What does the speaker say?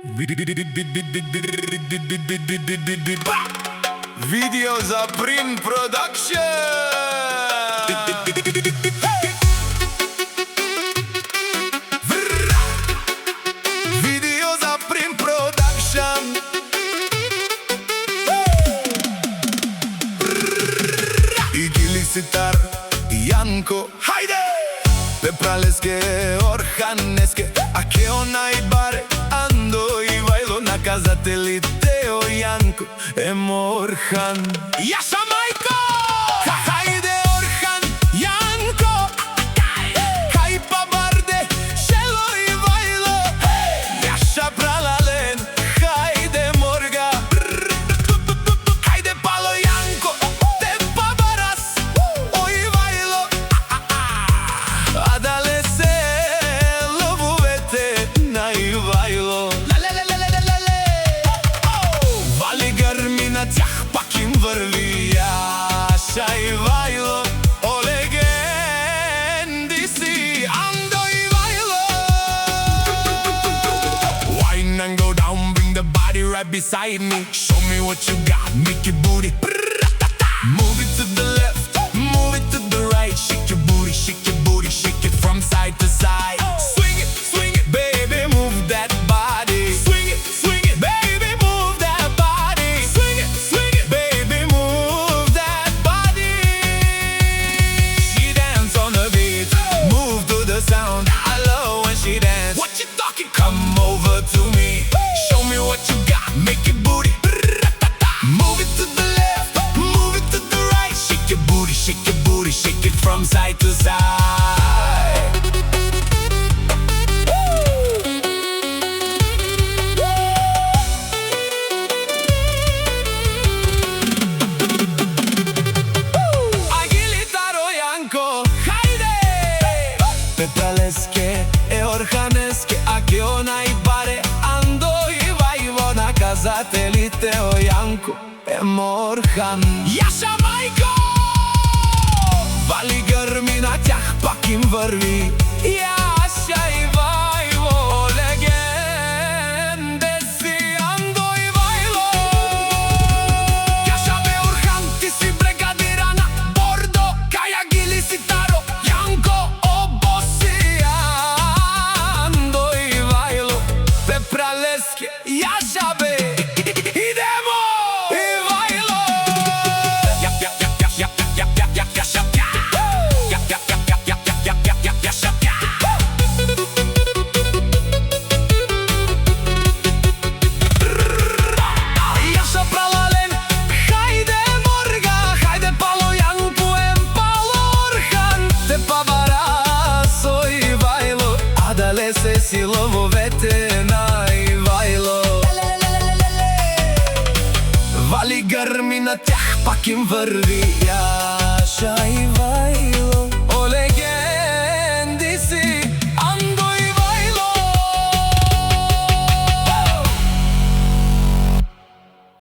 Video za Prim Production. Video za Prim Production. Igili Sitar, Janko, hajde! Пепралеске, Орханеске, Акео Најбаре, Андо и Вајло, наказателите о Јанко е Орхан. Јаша мајко! Хајде Орхан, Јанко, хај па барде, Шело и Вајло, Јаша пралален, хајде Морга, хајде Пало Јанко, те па барас, ој Вајло, адале се ловувете на Ивајло. Вали грми на тях, пак им върви Јаша и Вајло. О, легенди си, Андо и Вајло. Wine and go down, bring the body right beside me. Show me what you got, make your booty move it to the left, move it to the right. Shake your booty, shake your booty, shake it from side to side. Swing it, baby, move that body. Swing it, baby, move that body. Swing it, baby, move that body. She dance on the beat, move to the sound. I love when she dance. What you talking? Come over to me, show me what you got, make your booty move it to the left, move it to the right. Shake your booty, shake it from side to side. Агилитаро Јанко, хајде! Пепралеске, Орханеске, Акео Најбаре, Андо и Вајло, наказателите о Јанко е Орхан. Јаша мајко! Вали грми на тях, пак им върви Јаша и Вајло. Легенде си, Андо и Вајло. Јаша бе Орхан, ти си бригадира на бордо, кај Агили Ситаро, Јанко, обоси Андо и Вајло. Пепралеске, Јаша бе, идемо! И Вајло! Јаша пралален, хајде Морга, хајде Пало Јанко е Пало Орхан. Те па барас, ој Вајло, адале се си лововете на Ивајло. Вали грми на тях, пак им върви Јаша и Вајло.